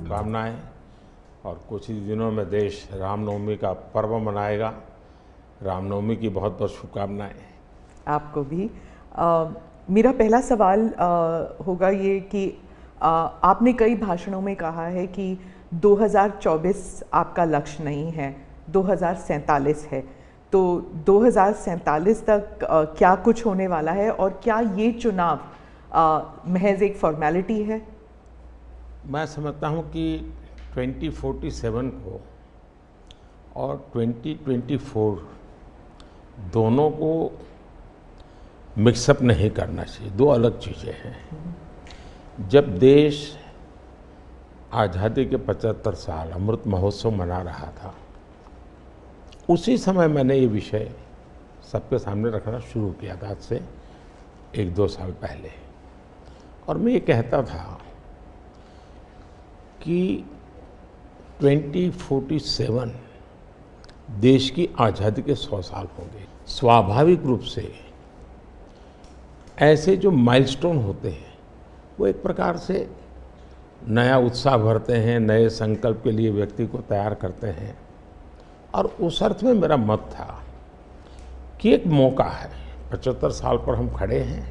शुभकामनाएं। और कुछ ही दिनों में देश रामनवमी का पर्व मनाएगा। रामनवमी की बहुत बहुत शुभकामनाएं। आपको भी। मेरा पहला सवाल होगा ये कि आपने कई भाषणों में कहा है कि 2024 आपका लक्ष्य नहीं है, 2047 है। तो 2047 तक क्या कुछ होने वाला है और क्या ये चुनाव महज एक फॉर्मेलिटी है? मैं समझता हूं कि 2047 को और 2024 दोनों को मिक्सअप नहीं करना चाहिए। दो अलग चीज़ें हैं। जब देश आज़ादी के 75 साल अमृत महोत्सव मना रहा था, उसी समय मैंने ये विषय सबके सामने रखना शुरू किया था, आज से 1-2 साल पहले। और मैं ये कहता था कि 2047 देश की आज़ादी के 100 साल होंगे। स्वाभाविक रूप से ऐसे जो माइलस्टोन होते हैं वो एक प्रकार से नया उत्साह भरते हैं, नए संकल्प के लिए व्यक्ति को तैयार करते हैं। और उस अर्थ में मेरा मत था कि एक मौका है, 75 साल पर हम खड़े हैं,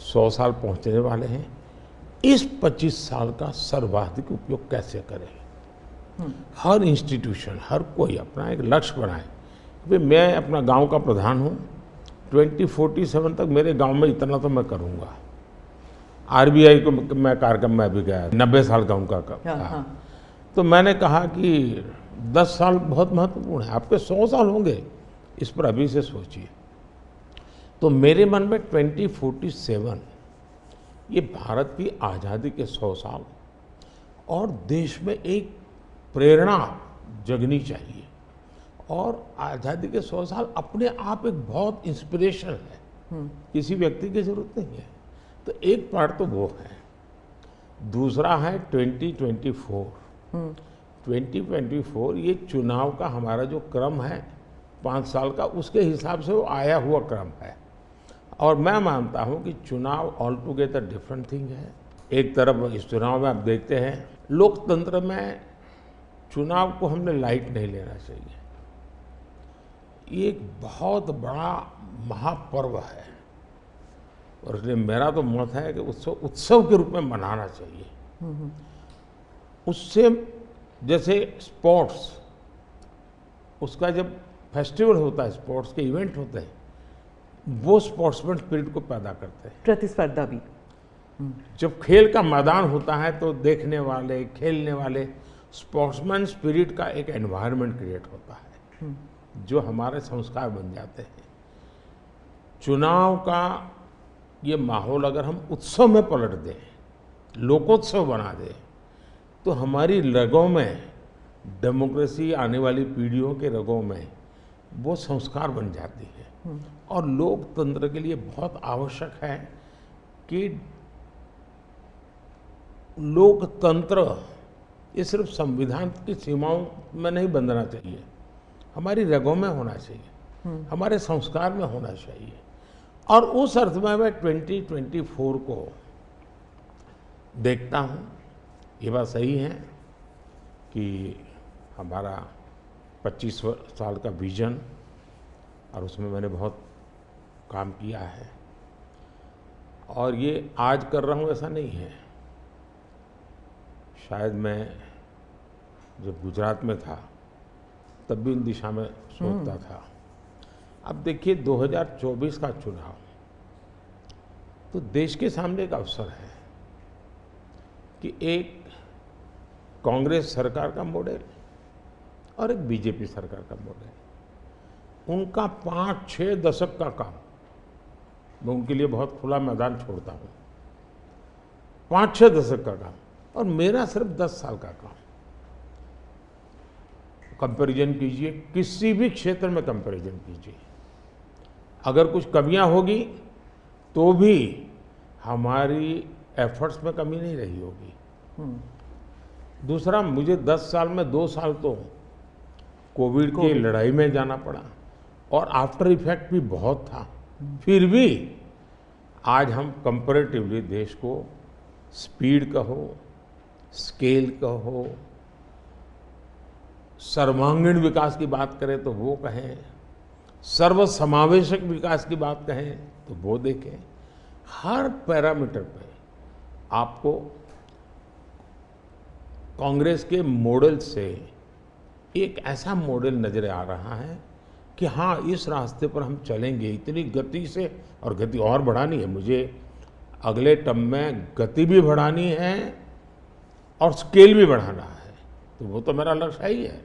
100 साल पहुंचने वाले हैं। इस 25 साल का सर्वाधिक उपयोग कैसे करें? हर इंस्टीट्यूशन, हर कोई अपना एक लक्ष्य बनाए कि मैं अपना गांव का प्रधान हूं, 2047 तक मेरे गांव में इतना तो मैं करूंगा। आरबीआई को मैं कार्यक्रम में भी गया, 90 साल का उनका था। तो मैंने कहा कि 10 साल बहुत महत्वपूर्ण है, आपके 100 साल होंगे, इस पर अभी से सोचिए। तो मेरे मन में 2047 ये भारत की आज़ादी के 100 साल और देश में एक प्रेरणा जगनी चाहिए। और आज़ादी के 100 साल अपने आप एक बहुत इंस्पिरेशन है, किसी व्यक्ति की जरूरत नहीं है। तो एक पार्ट तो वो है। दूसरा है 2024। 2024 ये चुनाव का हमारा जो क्रम है 5 साल का, उसके हिसाब से वो आया हुआ क्रम है। और मैं मानता हूँ कि चुनाव ऑल टुगेदर डिफरेंट थिंग है। एक तरफ इस चुनाव में आप देखते हैं, लोकतंत्र में चुनाव को हमने लाइट नहीं लेना चाहिए। ये एक बहुत बड़ा महापर्व है और इसलिए मेरा तो मत है कि उत्सव के रूप में मनाना चाहिए। उससे जैसे स्पोर्ट्स, उसका जब फेस्टिवल होता है, स्पोर्ट्स के इवेंट होते हैं, वो स्पोर्ट्समैन स्पिरिट को पैदा करते हैं। प्रतिस्पर्धा भी। जब खेल का मैदान होता है तो देखने वाले, खेलने वाले, स्पोर्ट्समैन स्पिरिट का एक एनवायरनमेंट क्रिएट होता है जो हमारे संस्कार बन जाते हैं। चुनाव का ये माहौल अगर हम उत्सव में पलट दें, लोकोत्सव बना दें, तो हमारी रगों में डेमोक्रेसी, आने वाली पीढ़ियों के रगों में वो संस्कार बन जाती है। और लोकतंत्र के लिए बहुत आवश्यक है कि लोकतंत्र ये सिर्फ संविधान की सीमाओं में नहीं बंधना चाहिए, हमारी रगों में होना चाहिए, हमारे संस्कार में होना चाहिए। और उस अर्थ में मैं 2024 को देखता हूँ। ये बात सही है कि हमारा 25 साल का विजन, और उसमें मैंने बहुत काम किया है। और ये आज कर रहा हूँ ऐसा नहीं है। शायद मैं जब गुजरात में था तब भी इन दिशा में सोचता था। अब देखिए 2024 का चुनाव तो देश के सामने एक अवसर है कि एक कांग्रेस सरकार का मॉडल और एक बीजेपी सरकार का मॉडल, उनका 5-6 दशक का काम, मैं उनके लिए बहुत खुला मैदान छोड़ता हूँ। 5-6 दशक का काम और मेरा सिर्फ 10 साल का काम। कंपैरिजन कीजिए, किसी भी क्षेत्र में कंपैरिजन कीजिए, अगर कुछ कमियां होगी तो भी हमारी एफर्ट्स में कमी नहीं रही होगी। दूसरा, मुझे 10 साल में 2 साल तो कोविड की लड़ाई में जाना पड़ा और आफ्टर इफेक्ट भी बहुत था। फिर भी आज हम कंपैरेटिवली देश को स्पीड कहो, स्केल कहो, सर्वांगीण विकास की बात करें तो वो कहें, सर्वसमावेशक विकास की बात कहें तो वो देखें। हर पैरामीटर पे आपको कांग्रेस के मॉडल से एक ऐसा मॉडल नजर आ रहा है कि हाँ, इस रास्ते पर हम चलेंगे इतनी गति से, और गति और बढ़ानी है मुझे। अगले टर्म में गति भी बढ़ानी है और स्केल भी बढ़ाना है, तो वो तो मेरा लक्ष्य ही है।